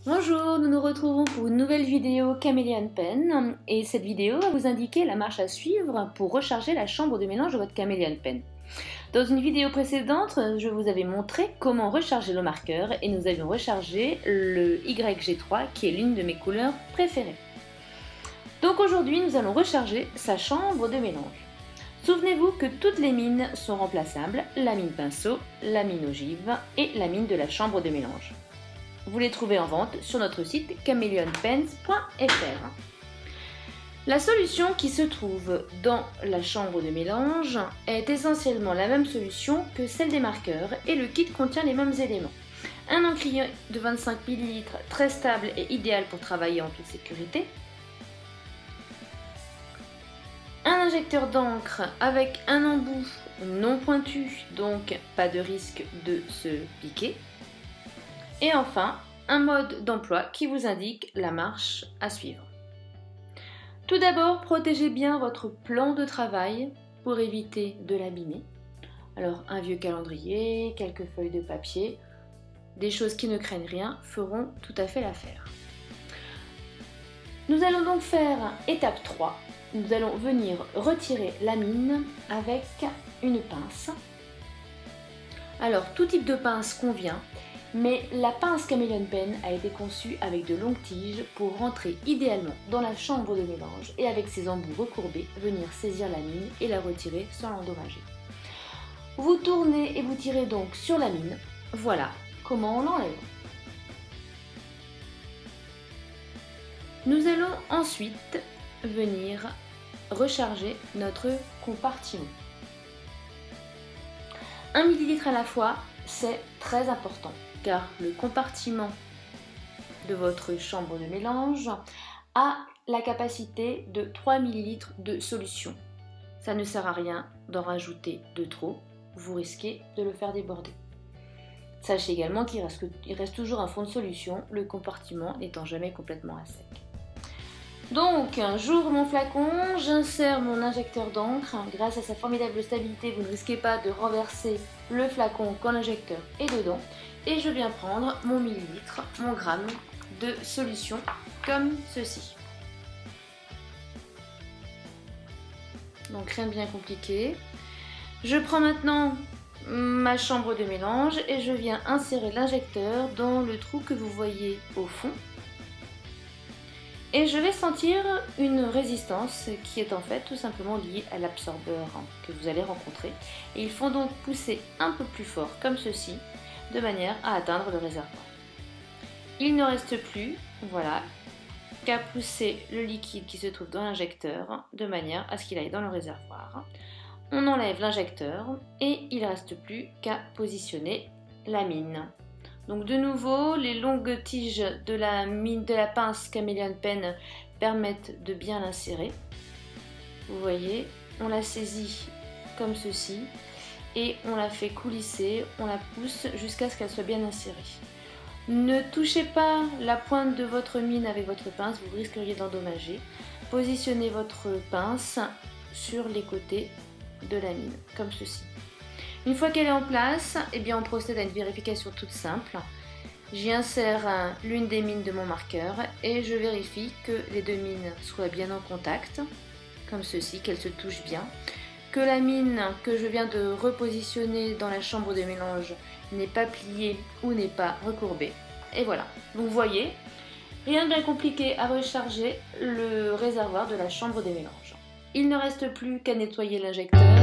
Bonjour, nous nous retrouvons pour une nouvelle vidéo Chameleon Pen et cette vidéo va vous indiquer la marche à suivre pour recharger la chambre de mélange de votre Chameleon Pen. Dans une vidéo précédente, je vous avais montré comment recharger le marqueur et nous avions rechargé le YG3 qui est l'une de mes couleurs préférées. Donc aujourd'hui, nous allons recharger sa chambre de mélange. Souvenez-vous que toutes les mines sont remplaçables, la mine pinceau, la mine ogive et la mine de la chambre de mélange. Vous les trouvez en vente sur notre site chameleonpens.fr. La solution qui se trouve dans la chambre de mélange est essentiellement la même solution que celle des marqueurs et le kit contient les mêmes éléments. Un encrier de 25 ml très stable et idéal pour travailler en toute sécurité. Un injecteur d'encre avec un embout non pointu, donc pas de risque de se piquer. Et enfin, un mode d'emploi qui vous indique la marche à suivre. Tout d'abord, protégez bien votre plan de travail pour éviter de l'abîmer. Alors, un vieux calendrier, quelques feuilles de papier, des choses qui ne craignent rien feront tout à fait l'affaire. Nous allons donc faire étape 3. Nous allons venir retirer la mine avec une pince. Alors, tout type de pince convient, mais la pince Chameleon Pen a été conçue avec de longues tiges pour rentrer idéalement dans la chambre de mélange et avec ses embouts recourbés, venir saisir la mine et la retirer sans l'endommager. Vous tournez et vous tirez donc sur la mine. Voilà comment on l'enlève. Nous allons ensuite venir recharger notre compartiment. 1 ml à la fois, c'est très important car le compartiment de votre chambre de mélange a la capacité de 3 ml de solution. Ça ne sert à rien d'en rajouter de trop, vous risquez de le faire déborder. Sachez également qu'il reste toujours un fond de solution, le compartiment n'étant jamais complètement à sec. Donc, j'ouvre mon flacon, j'insère mon injecteur d'encre. Grâce à sa formidable stabilité, vous ne risquez pas de renverser le flacon quand l'injecteur est dedans. Et je viens prendre mon millilitre, mon gramme de solution, comme ceci. Donc rien de bien compliqué. Je prends maintenant ma chambre de mélange et je viens insérer l'injecteur dans le trou que vous voyez au fond. Et je vais sentir une résistance qui est en fait tout simplement liée à l'absorbeur que vous allez rencontrer. Et il faut donc pousser un peu plus fort comme ceci, de manière à atteindre le réservoir. Il ne reste plus, voilà, qu'à pousser le liquide qui se trouve dans l'injecteur, de manière à ce qu'il aille dans le réservoir. On enlève l'injecteur et il ne reste plus qu'à positionner la mine. Donc de nouveau, les longues tiges de la pince Chameleon Pen permettent de bien l'insérer. Vous voyez, on la saisit comme ceci et on la fait coulisser, on la pousse jusqu'à ce qu'elle soit bien insérée. Ne touchez pas la pointe de votre mine avec votre pince, vous risqueriez d'endommager. Positionnez votre pince sur les côtés de la mine, comme ceci. Une fois qu'elle est en place, eh bien on procède à une vérification toute simple. J'y insère l'une des mines de mon marqueur et je vérifie que les deux mines soient bien en contact, comme ceci, qu'elles se touchent bien. Que la mine que je viens de repositionner dans la chambre de mélange n'est pas pliée ou n'est pas recourbée. Et voilà, vous voyez, rien de bien compliqué à recharger le réservoir de la chambre de mélange. Il ne reste plus qu'à nettoyer l'injecteur